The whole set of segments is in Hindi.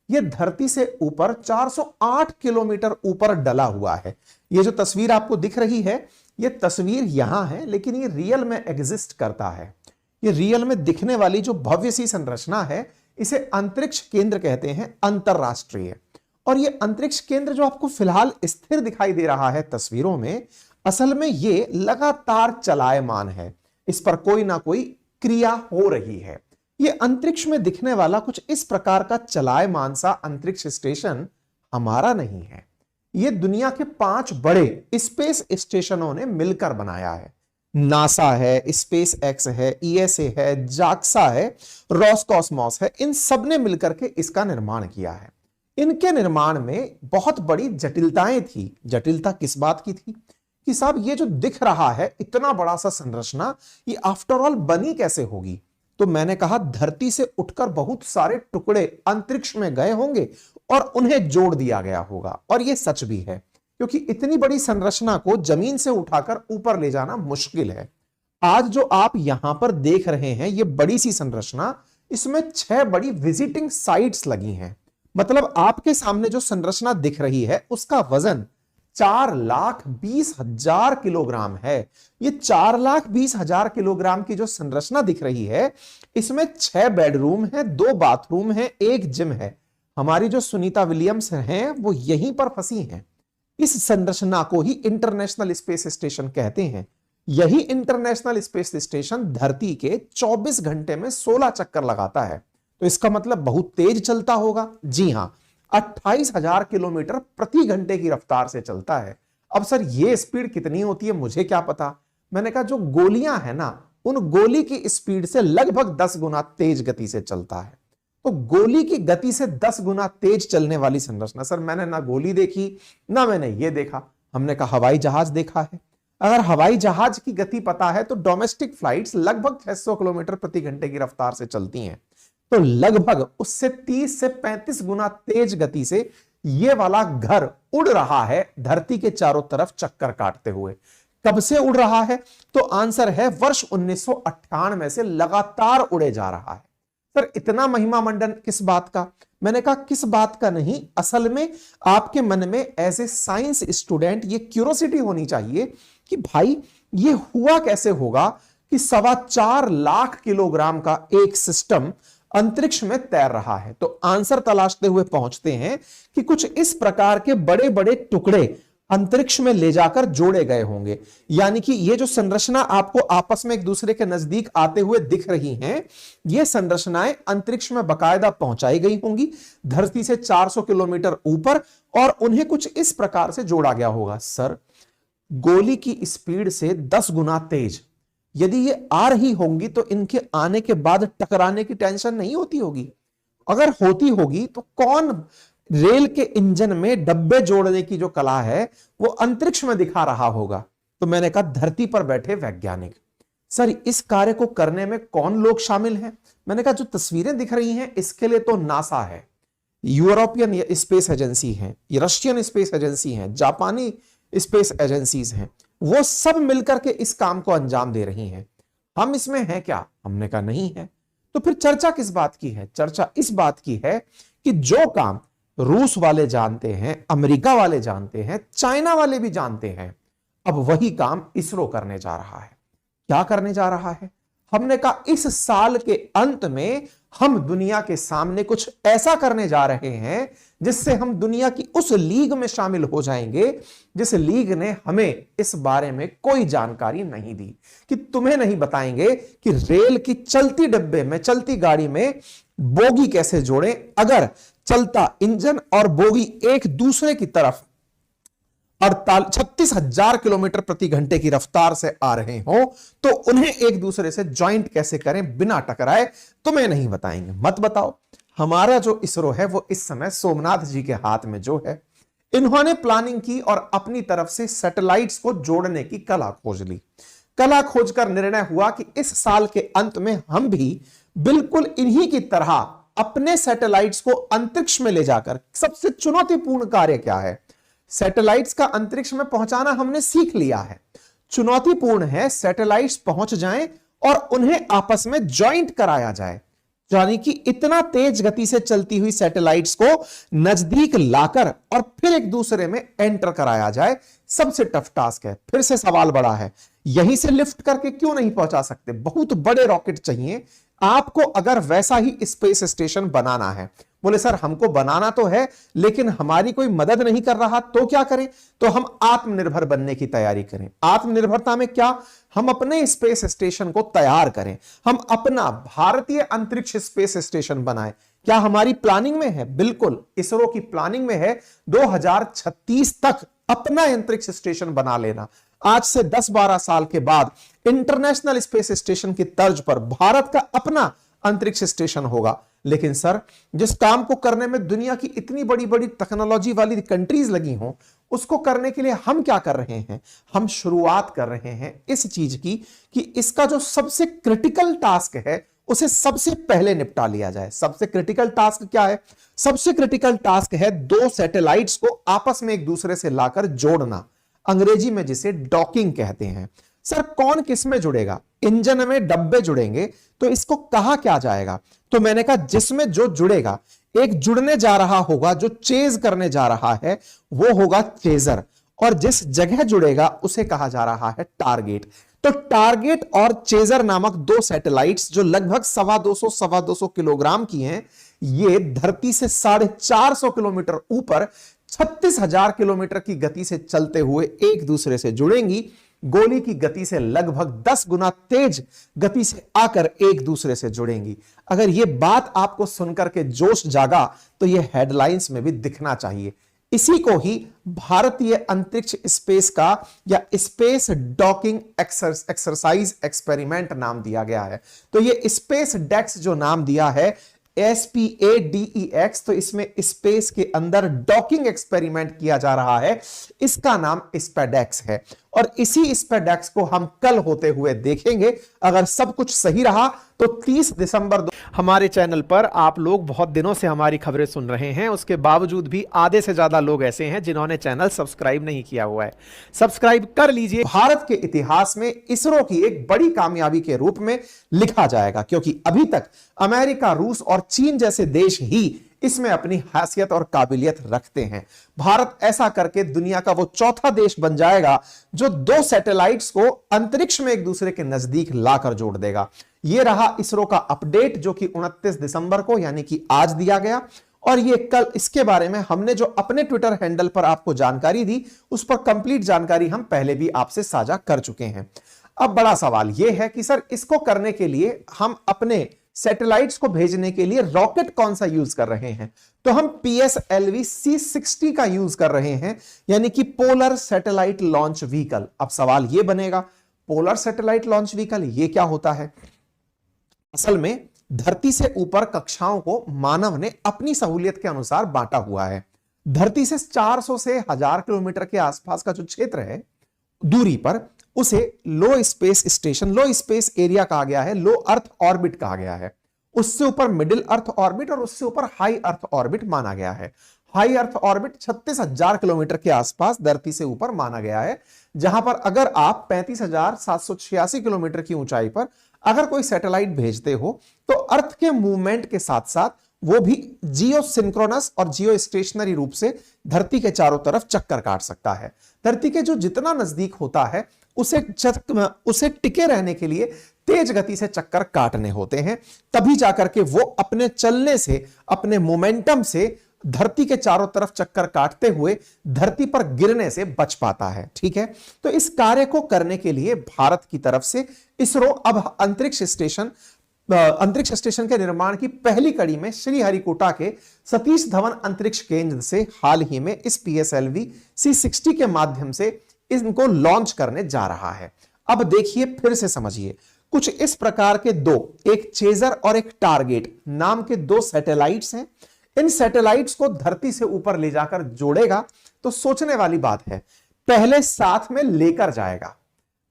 ये धरती से ऊपर 408 किलोमीटर ऊपर डला हुआ है। ये जो तस्वीर आपको दिख रही है, ये तस्वीर यहां है, लेकिन ये रियल में एग्जिस्ट करता है। ये रियल में दिखने वाली जो भव्य सी संरचना है, इसे अंतरिक्ष केंद्र कहते हैं, अंतरराष्ट्रीय। और ये अंतरिक्ष केंद्र जो आपको फिलहाल स्थिर दिखाई दे रहा है तस्वीरों में, असल में ये लगातार चलायमान है, इस पर कोई ना कोई क्रिया हो रही है। ये अंतरिक्ष में दिखने वाला कुछ इस प्रकार का चलायमान सा अंतरिक्ष स्टेशन हमारा नहीं है। ये दुनिया के 5 बड़े स्पेस स्टेशनों ने मिलकर बनाया है। नासा है, स्पेस एक्स है, ईएसए है, जाक्सा है, रोसकॉसमॉस है, इन सब ने मिलकर के इसका निर्माण किया है। इनके निर्माण में बहुत बड़ी जटिलताएं थी। जटिलता किस बात की थी कि साहब ये जो दिख रहा है इतना बड़ा सा संरचना, ये आफ्टर ऑल बनी कैसे होगी। तो मैंने कहा धरती से उठकर बहुत सारे टुकड़े अंतरिक्ष में गए होंगे और उन्हें जोड़ दिया गया होगा। और ये सच भी है, क्योंकि इतनी बड़ी संरचना को जमीन से उठाकर ऊपर ले जाना मुश्किल है। आज जो आप यहां पर देख रहे हैं ये बड़ी सी संरचना, इसमें 6 बड़ी विजिटिंग साइट्स लगी हैं। मतलब आपके सामने जो संरचना दिख रही है उसका वजन 4,20,000 किलोग्राम है। ये 4,20,000 किलोग्राम की जो संरचना दिख रही है, इसमें 6 बेडरूम है, 2 बाथरूम है, 1 जिम है। हमारी जो सुनीता विलियम्स हैं वो यहीं पर फंसी हैं। इस संरचना को ही इंटरनेशनल स्पेस स्टेशन कहते हैं। यही इंटरनेशनल स्पेस स्टेशन धरती के 24 घंटे में 16 चक्कर लगाता है। तो इसका मतलब बहुत तेज चलता होगा। जी हां, 28,000 किलोमीटर प्रति घंटे की रफ्तार से चलता है। अब सर ये स्पीड कितनी होती है मुझे क्या पता। मैंने कहा जो गोलियां है ना, उन गोली की स्पीड से लगभग 10 गुना तेज गति से चलता है। तो गोली की गति से 10 गुना तेज चलने वाली संरचना। सर मैंने ना गोली देखी ना मैंने ये देखा। हमने कहा हवाई जहाज देखा है। अगर हवाई जहाज की गति पता है तो डोमेस्टिक फ्लाइट्स लगभग 600 किलोमीटर प्रति घंटे की रफ्तार से चलती हैं। तो लगभग उससे 30 से 35 गुना तेज गति से ये वाला घर उड़ रहा है धरती के चारों तरफ चक्कर काटते हुए। कब से उड़ रहा है? तो आंसर है वर्ष 1998 से लगातार उड़े जा रहा है। सर इतना महिमा मंडन किस बात का? मैंने कहा किस बात का नहीं, असल में आपके मन में एज ए साइंस स्टूडेंट ये क्यूरोसिटी होनी चाहिए कि भाई ये हुआ कैसे होगा कि 4.25 लाख किलोग्राम का एक सिस्टम अंतरिक्ष में तैर रहा है। तो आंसर तलाशते हुए पहुंचते हैं कि कुछ इस प्रकार के बड़े बड़े टुकड़े अंतरिक्ष में ले जाकर जोड़े गए होंगे। यानी कि ये जो संरचना आपको आपस में एक दूसरे के नजदीक आते हुए दिख रही हैं, ये संरचनाएं अंतरिक्ष में बकायदा पहुंचाई गई होंगी धरती से 400 किलोमीटर ऊपर, और उन्हें कुछ इस प्रकार से जोड़ा गया होगा। सर गोली की स्पीड से 10 गुना तेज यदि ये आ रही होंगी तो इनके आने के बाद टकराने की टेंशन नहीं होती होगी? अगर होती होगी तो कौन रेल के इंजन में डब्बे जोड़ने की जो कला है वो अंतरिक्ष में दिखा रहा होगा? तो मैंने कहा धरती पर बैठे वैज्ञानिक। सर इस कार्य को करने में कौन लोग शामिल हैं? मैंने कहा जो तस्वीरें दिख रही हैं इसके लिए तो नासा है, यूरोपियन स्पेस एजेंसी है, रशियन स्पेस एजेंसी है, जापानी स्पेस एजेंसीज हैं, वो सब मिलकर के इस काम को अंजाम दे रही हैं। हम इसमें हैं क्या? हमने कहा नहीं है। तो फिर चर्चा किस बात की है? चर्चा इस बात की है कि जो काम रूस वाले जानते हैं, अमेरिका वाले जानते हैं, चाइना वाले भी जानते हैं, अब वही काम इसरो करने जा रहा है। क्या करने जा रहा है? हमने कहा इस साल के अंत में हम दुनिया के सामने कुछ ऐसा करने जा रहे हैं जिससे हम दुनिया की उस लीग में शामिल हो जाएंगे जिस लीग ने हमें इस बारे में कोई जानकारी नहीं दी। कि तुम्हें नहीं बताएंगे कि रेल की चलती डब्बे में, चलती गाड़ी में बोगी कैसे जोड़ें। अगर चलता इंजन और बोगी एक दूसरे की तरफ 36,000 किलोमीटर प्रति घंटे की रफ्तार से आ रहे हो तो उन्हें एक दूसरे से ज्वाइंट कैसे करें बिना टकराए, तुम्हें नहीं बताएंगे। मत बताओ। हमारा जो इसरो है वो इस समय सोमनाथ जी के हाथ में जो है, इन्होंने प्लानिंग की और अपनी तरफ से सैटेलाइट्स को जोड़ने की कला खोज ली। कला खोजकर निर्णय हुआ कि इस साल के अंत में हम भी बिल्कुल इन्हीं की तरह अपने सैटेलाइट्स को अंतरिक्ष में ले जाकर, सबसे चुनौतीपूर्ण कार्य क्या है? सैटेलाइट्स का अंतरिक्ष में पहुंचाना हमने सीख लिया है। चुनौतीपूर्ण है सैटेलाइट्स पहुंच जाएं और उन्हें आपस में ज्वाइंट कराया जाए। यानी कि इतना तेज गति से चलती हुई सैटेलाइट्स को नजदीक लाकर और फिर एक दूसरे में एंटर कराया जाए, सबसे टफ टास्क है। फिर से सवाल बड़ा है, यहीं से लिफ्ट करके क्यों नहीं पहुंचा सकते? बहुत बड़े रॉकेट चाहिए आपको अगर वैसा ही स्पेस स्टेशन बनाना है। बोले सर हमको बनाना तो है लेकिन हमारी कोई मदद नहीं कर रहा, तो क्या करें? तो हम आत्मनिर्भर बनने की तैयारी करें। आत्मनिर्भरता में क्या? हम अपने स्पेस स्टेशन को तैयार करें, हम अपना भारतीय अंतरिक्ष स्पेस स्टेशन बनाएं। क्या हमारी प्लानिंग में है? बिल्कुल, इसरो की प्लानिंग में है 2036 तक अपना अंतरिक्ष स्टेशन बना लेना। आज से 10-12 साल के बाद इंटरनेशनल स्पेस स्टेशन की तर्ज पर भारत का अपना अंतरिक्ष स्टेशन होगा। लेकिन सर जिस काम को करने में दुनिया की इतनी बड़ी बड़ी टेक्नोलॉजी वाली कंट्रीज लगी हों, उसको करने के लिए हम क्या कर रहे हैं? हम शुरुआत कर रहे हैं इस चीज की कि इसका जो सबसे क्रिटिकल टास्क है उसे सबसे पहले निपटा लिया जाए। सबसे क्रिटिकल टास्क क्या है? सबसे क्रिटिकल टास्क है 2 सैटेलाइट्स को आपस में एक दूसरे से लाकर जोड़ना, अंग्रेजी में जिसे डॉकिंग कहते हैं। सर कौन किस में जुड़ेगा? इंजन में डब्बे जुड़ेंगे तो इसको कहा क्या जाएगा? तो मैंने कहा जिसमें जो जुड़ेगा, एक जुड़ने जा रहा होगा जो चेज करने जा रहा है वो होगा चेजर, और जिस जगह जुड़ेगा उसे कहा जा रहा है टारगेट। तो टारगेट और चेजर नामक 2 सैटेलाइट्स जो लगभग 250 किलोग्राम की हैं, ये धरती से 450 किलोमीटर ऊपर 36,000 किलोमीटर की गति से चलते हुए एक दूसरे से जुड़ेंगी। गोली की गति से लगभग 10 गुना तेज गति से आकर एक दूसरे से जुड़ेंगी। अगर यह बात आपको सुनकर के जोश जागा तो यह हेडलाइंस में भी दिखना चाहिए। इसी को ही भारतीय अंतरिक्ष स्पेस का या स्पेस डॉकिंग एक्सरसाइज एक्सपेरिमेंट नाम दिया गया है। तो यह स्पेस डेक्स जो नाम दिया है SPADEX, तो इसमें स्पेस के अंदर डॉकिंग एक्सपेरिमेंट किया जा रहा है, इसका नाम स्पेडेक्स है। और इसी स्पेडेक्स को हम कल होते हुए देखेंगे। अगर सब कुछ सही रहा तो 30 दिसंबर हमारे चैनल पर आप लोग बहुत दिनों से हमारी खबरें सुन रहे हैं, उसके बावजूद भी आधे से ज्यादा लोग ऐसे हैं जिन्होंने चैनल सब्सक्राइब नहीं किया हुआ है। सब्सक्राइब कर लीजिए। भारत के इतिहास में इसरो की एक बड़ी कामयाबी के रूप में लिखा जाएगा, क्योंकि अभी तक अमेरिका, रूस और चीन जैसे देश ही इसमें अपनी हैसियत और काबिलियत रखते हैं। भारत ऐसा करके दुनिया का वो चौथा देश बन जाएगा जो 2 सैटेलाइट्स को अंतरिक्ष में एक दूसरे के नजदीक लाकर जोड़ देगा। यह रहा इसरो का अपडेट जो कि 29 दिसंबर को यानी कि आज दिया गया। और ये कल इसके बारे में हमने जो अपने ट्विटर हैंडल पर आपको जानकारी दी, उस पर कंप्लीट जानकारी हम पहले भी आपसे साझा कर चुके हैं। अब बड़ा सवाल यह है कि सर इसको करने के लिए हम अपने सैटेलाइट्स को भेजने के लिए रॉकेट कौन सा यूज कर रहे हैं? तो हम PSLV C60 का यूज कर रहे हैं, यानी कि पोलर सैटेलाइट लॉन्च व्हीकल। अब सवाल यह बनेगा, पोलर सैटेलाइट लॉन्च व्हीकल ये क्या होता है? असल में धरती से ऊपर कक्षाओं को मानव ने अपनी सहूलियत के अनुसार बांटा हुआ है। धरती से 400 से 1000 किलोमीटर के आसपास का जो क्षेत्र है दूरी पर, उसे लो स्पेस स्टेशन, लो स्पेस एरिया कहा गया है, लो अर्थ ऑर्बिट कहा गया है। उससे ऊपर मिडिल अर्थ ऑर्बिट और उससे ऊपर हाई अर्थ ऑर्बिट माना गया है। हाई अर्थ ऑर्बिट 36,000 किलोमीटर के आसपास धरती से ऊपर माना गया है, जहां पर अगर आप 35,786 किलोमीटर की ऊंचाई पर अगर कोई सैटेलाइट भेजते हो तो अर्थ के मूवमेंट के साथ साथ वो भी जियो सिंक्रोनस और जियो स्टेशनरी रूप से धरती के चारों तरफ चक्कर काट सकता है। धरती के जो जितना नजदीक होता है उसे टिके रहने के लिए तेज गति से चक्कर काटने होते हैं, तभी जाकर के वो अपने चलने से, अपने मोमेंटम से धरती के चारों तरफ चक्कर काटते हुए धरती पर गिरने से बच पाता है। ठीक है, तो इस कार्य को करने के लिए भारत की तरफ से इसरो अब अंतरिक्ष स्टेशन के निर्माण की पहली कड़ी में श्रीहरिकोटा के सतीश धवन अंतरिक्ष केंद्र से हाल ही में इस PSLV C60 के माध्यम से इनको लॉन्च करने जा रहा है। अब देखिए, फिर से समझिए, कुछ इस प्रकार के एक चेजर और एक टारगेट नाम के 2 सैटेलाइट्स हैं। इन सैटेलाइट्स को धरती से ऊपर ले जाकर जोड़ेगा तो सोचने वाली बात है, पहले साथ में लेकर जाएगा,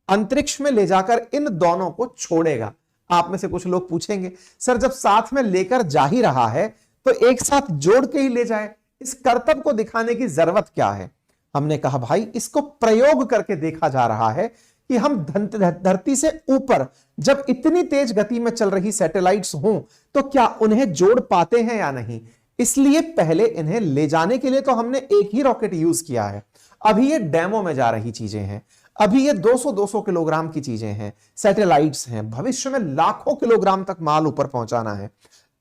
अंतरिक्ष में ले जाकर इन दोनों को छोड़ेगा। आप में से कुछ लोग पूछेंगे, सर जब साथ में लेकर जा ही रहा है तो एक साथ जोड़ के ही ले जाए, इस कर्तव्य को दिखाने की जरूरत क्या है? हमने कहा भाई इसको प्रयोग करके देखा जा रहा है कि हम धरती से ऊपर जब इतनी तेज गति में चल रही सैटेलाइट्स हों तो क्या उन्हें जोड़ पाते हैं या नहीं। इसलिए पहले इन्हें ले जाने के लिए तो हमने एक ही रॉकेट यूज किया है। अभी ये डेमो में जा रही चीजें हैं, अभी ये 200-200 किलोग्राम की चीजें हैं, सैटेलाइट्स हैं, भविष्य में लाखों किलोग्राम तक माल ऊपर पहुंचाना है।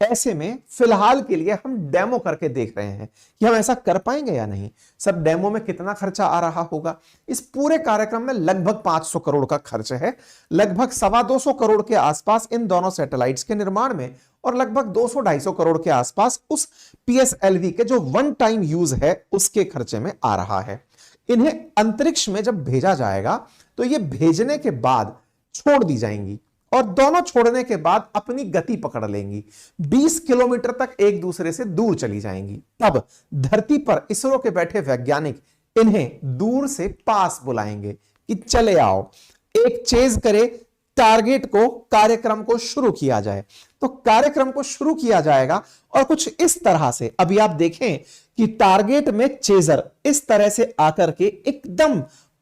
ऐसे में फिलहाल के लिए हम डेमो करके देख रहे हैं कि हम ऐसा कर पाएंगे या नहीं। सब डेमो में कितना खर्चा आ रहा होगा, इस पूरे कार्यक्रम में लगभग 500 करोड़ का खर्च है, लगभग 225 करोड़ के आसपास इन दोनों सैटेलाइट्स के निर्माण में, और लगभग 200-250 करोड़ के आसपास उस PSLV के जो वन टाइम यूज है उसके खर्चे में आ रहा है। इन्हें अंतरिक्ष में जब भेजा जाएगा तो ये भेजने के बाद छोड़ दी जाएंगी और दोनों छोड़ने के बाद अपनी गति पकड़ लेंगी, 20 किलोमीटर तक एक दूसरे से दूर चली जाएंगी। तब धरती पर इसरो के बैठे वैज्ञानिक इन्हें दूर से पास बुलाएंगे कि चले आओ, एक चेज करे, टारगेट को, कार्यक्रम को शुरू किया जाए। तो कार्यक्रम को शुरू किया जाएगा और कुछ इस तरह से, अभी आप देखें कि टारगेट में चेजर इस तरह से आकर के एकदम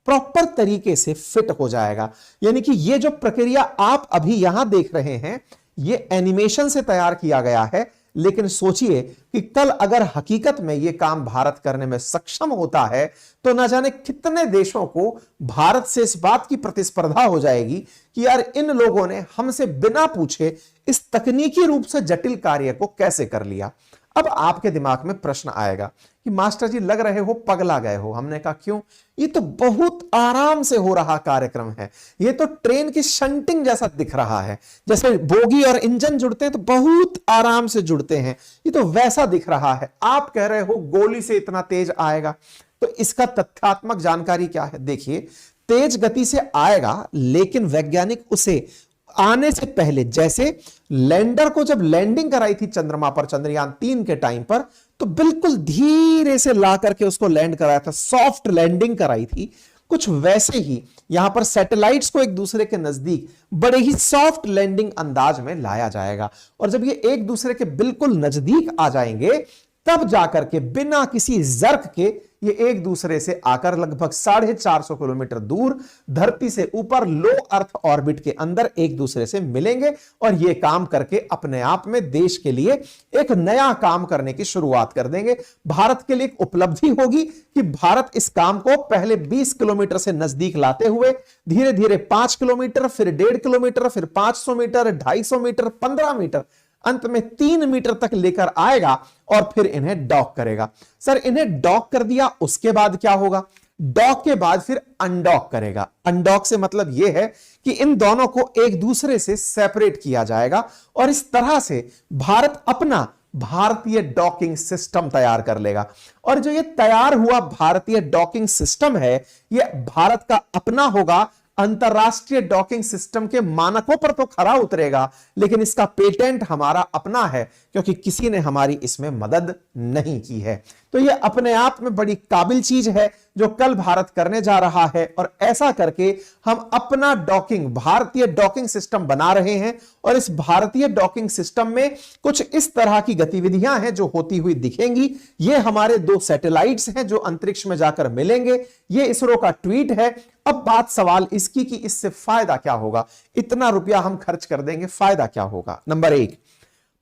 प्रॉपर तरीके से फिट हो जाएगा। यानी कि ये जो प्रक्रिया आप अभी यहां देख रहे हैं ये एनिमेशन से तैयार किया गया है, लेकिन सोचिए कि कल अगर हकीकत में यह काम भारत करने में सक्षम होता है तो न जाने कितने देशों को भारत से इस बात की प्रतिस्पर्धा हो जाएगी कि यार इन लोगों ने हमसे बिना पूछे इस तकनीकी रूप से जटिल कार्य को कैसे कर लिया। अब आपके दिमाग में प्रश्न आएगा कि मास्टर जी लग रहे हो पगला गए हो। हमने कहा क्यों? ये तो बहुत आराम से हो रहा कार्यक्रम है, ये तो ट्रेन की शंटिंग जैसा दिख रहा है, जैसे बोगी और इंजन जुड़ते हैं तो बहुत आराम से जुड़ते हैं, ये तो वैसा दिख रहा है। आप कह रहे हो गोली से इतना तेज आएगा, तो इसका तथ्यात्मक जानकारी क्या है? देखिए, तेज गति से आएगा, लेकिन वैज्ञानिक उसे आने से पहले, जैसे लैंडर को जब लैंडिंग कराई थी चंद्रमा पर चंद्रयान 3 के टाइम पर, तो बिल्कुल धीरे से ला करके उसको लैंड कराया था, सॉफ्ट लैंडिंग कराई थी। कुछ वैसे ही यहां पर सैटेलाइट्स को एक दूसरे के नजदीक बड़े ही सॉफ्ट लैंडिंग अंदाज में लाया जाएगा, और जब ये एक दूसरे के बिल्कुल नजदीक आ जाएंगे तब जाकर के बिना किसी जर्क के ये एक दूसरे से आकर लगभग 450 किलोमीटर दूर धरती से ऊपर लो अर्थ ऑर्बिट के अंदर एक दूसरे से मिलेंगे, और ये काम करके अपने आप में देश के लिए एक नया काम करने की शुरुआत कर देंगे। भारत के लिए एक उपलब्धि होगी कि भारत इस काम को पहले 20 किलोमीटर से नजदीक लाते हुए धीरे धीरे 5 किलोमीटर, फिर 1.5 किलोमीटर, फिर 500 मीटर, 250 मीटर, 15 मीटर, अंत में 3 मीटर तक लेकर आएगा और फिर इन्हें डॉक करेगा। सर इन्हें डॉक कर दिया, उसके बाद क्या होगा? डॉक के बाद फिर अनडॉक करेगा। अनडॉक से मतलब यह है कि इन दोनों को एक दूसरे से सेपरेट किया जाएगा, और इस तरह से भारत अपना भारतीय डॉकिंग सिस्टम तैयार कर लेगा। और जो ये तैयार हुआ भारतीय डॉकिंग सिस्टम है, यह भारत का अपना होगा, अंतरराष्ट्रीय डॉकिंग सिस्टम के मानकों पर तो खरा उतरेगा, लेकिन इसका पेटेंट हमारा अपना है, क्योंकि किसी ने हमारी इसमें मदद नहीं की है। तो यह अपने आप में बड़ी काबिल चीज है जो कल भारत करने जा रहा है, और ऐसा करके हम अपना डॉकिंग, भारतीय डॉकिंग सिस्टम बना रहे हैं। और इस भारतीय डॉकिंग सिस्टम में कुछ इस तरह की गतिविधियां हैं जो होती हुई दिखेंगी। ये हमारे 2 सैटेलाइट्स हैं जो अंतरिक्ष में जाकर मिलेंगे। ये इसरो का ट्वीट है। अब बात सवाल इसकी कि इससे फायदा क्या होगा? इतना रुपया हम खर्च कर देंगे, फायदा क्या होगा? नंबर 1,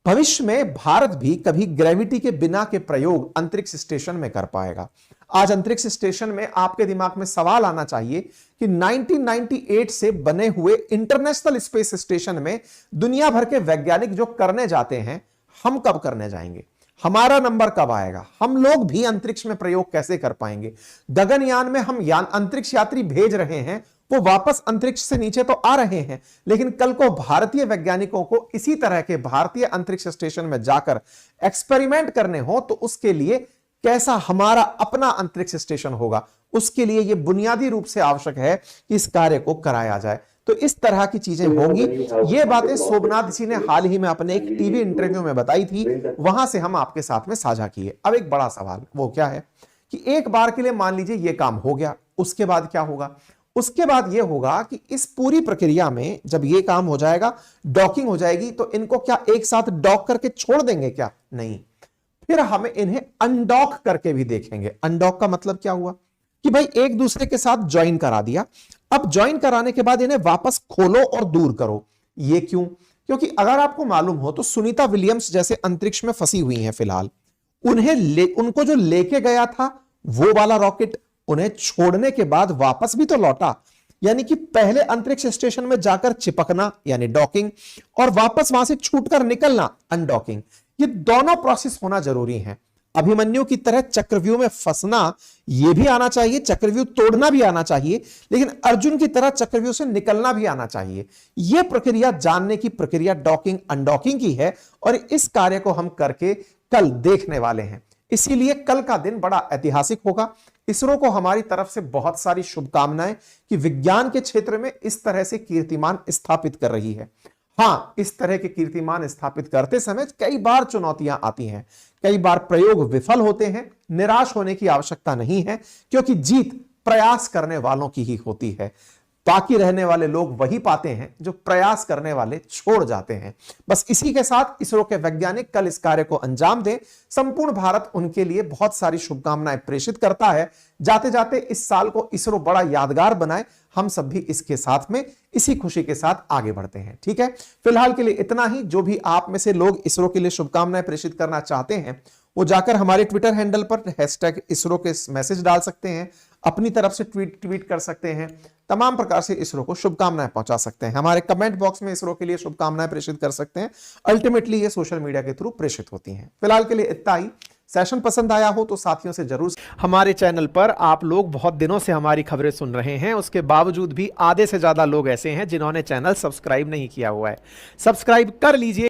भविष्य में भारत भी कभी ग्रेविटी के बिना के प्रयोग अंतरिक्ष स्टेशन में कर पाएगा। आज अंतरिक्ष स्टेशन में आपके दिमाग में सवाल आना चाहिए कि 1998 से बने हुए इंटरनेशनल स्पेस स्टेशन में दुनिया भर के वैज्ञानिक जो करने जाते हैं, हम कब करने जाएंगे? हमारा नंबर कब आएगा? हम लोग भी अंतरिक्ष में प्रयोग कैसे कर पाएंगे? गगनयान में हम अंतरिक्ष यात्री भेज रहे हैं, वो वापस अंतरिक्ष से नीचे तो आ रहे हैं, लेकिन कल को भारतीय वैज्ञानिकों को इसी तरह के भारतीय अंतरिक्ष स्टेशन में जाकर एक्सपेरिमेंट करने हो तो उसके लिए कैसा हमारा अपना अंतरिक्ष स्टेशन होगा? उसके लिए यह बुनियादी रूप से आवश्यक है कि इस कार्य को कराया जाए। तो इस तरह की चीजें होंगी। ये बातें शोभनाथ जी ने हाल ही में अपने एक टीवी इंटरव्यू में बताई थी, वहां से हम आपके साथ में साझा किए। अब एक बड़ा सवाल वो क्या है कि एक बार के लिए मान लीजिए ये काम हो गया, उसके बाद क्या होगा? उसके बाद यह होगा कि इस पूरी प्रक्रिया में जब यह काम हो जाएगा, डॉकिंग हो जाएगी, तो इनको क्या एक साथ डॉक करके छोड़ देंगे क्या? नहीं, फिर हमें इन्हें अनडॉक करके भी देखेंगे। अनडॉक का मतलब क्या हुआ कि भाई एक दूसरे के साथ ज्वाइन करा दिया। अब ज्वाइन कराने के बाद इन्हें वापस खोलो और दूर करो। ये क्यों? क्योंकि अगर आपको मालूम हो तो सुनीता विलियम्स जैसे अंतरिक्ष में फंसी हुई हैं फिलहाल, उनको जो लेके गया था वो वाला रॉकेट उन्हें छोड़ने के बाद वापस भी तो लौटा, यानी कि पहले अंतरिक्ष स्टेशन में जाकर चिपकना यानी डॉकिंग, और वापस वहां से छूटकर निकलना अनडॉकिंग, ये दोनों प्रोसेस होना जरूरी है। अभिमन्यु की तरह चक्रव्यूह में फंसना यह भी आना चाहिए, चक्रव्यूह तोड़ना भी आना चाहिए, लेकिन अर्जुन की तरह चक्रव्यूह से निकलना भी आना चाहिए। यह प्रक्रिया जानने की प्रक्रिया डॉकिंग अनडॉकिंग की है, और इस कार्य को हम करके कल देखने वाले हैं। इसीलिए कल का दिन बड़ा ऐतिहासिक होगा। इसरो को हमारी तरफ से बहुत सारी शुभकामनाएं कि विज्ञान के क्षेत्र में इस तरह से कीर्तिमान स्थापित कर रही है। हां, इस तरह के कीर्तिमान स्थापित करते समय कई बार चुनौतियां आती हैं, कई बार प्रयोग विफल होते हैं। निराश होने की आवश्यकता नहीं है, क्योंकि जीत प्रयास करने वालों की ही होती है। बाकी रहने वाले लोग वही पाते हैं जो प्रयास करने वाले छोड़ जाते हैं। बस इसी के साथ इसरो के वैज्ञानिक कल इस कार्य को अंजाम दें। संपूर्ण भारत उनके लिए बहुत सारी शुभकामनाएं प्रेषित करता है। जाते जाते इस साल को इसरो बड़ा यादगार बनाए, हम सब भी इसके साथ में इसी खुशी के साथ आगे बढ़ते हैं। ठीक है, फिलहाल के लिए इतना ही। जो भी आप में से लोग इसरो के लिए शुभकामनाएं प्रेषित करना चाहते हैं वो जाकर हमारे ट्विटर हैंडल पर #इसरो के मैसेज डाल सकते हैं, अपनी तरफ से ट्वीट कर सकते हैं, तमाम प्रकार से इसरो को शुभकामनाएं पहुंचा सकते हैं। हमारे कमेंट बॉक्स में इसरो के लिए शुभकामनाएं प्रेषित कर सकते हैं। अल्टीमेटली ये सोशल मीडिया के थ्रू प्रेषित होती हैं। फिलहाल के लिए इतना ही। सेशन पसंद आया हो तो साथियों से जरूर। हमारे चैनल पर आप लोग बहुत दिनों से हमारी खबरें सुन रहे हैं, उसके बावजूद भी आधे से ज्यादा लोग ऐसे हैं जिन्होंने चैनल सब्सक्राइब नहीं किया हुआ है। सब्सक्राइब कर लीजिए।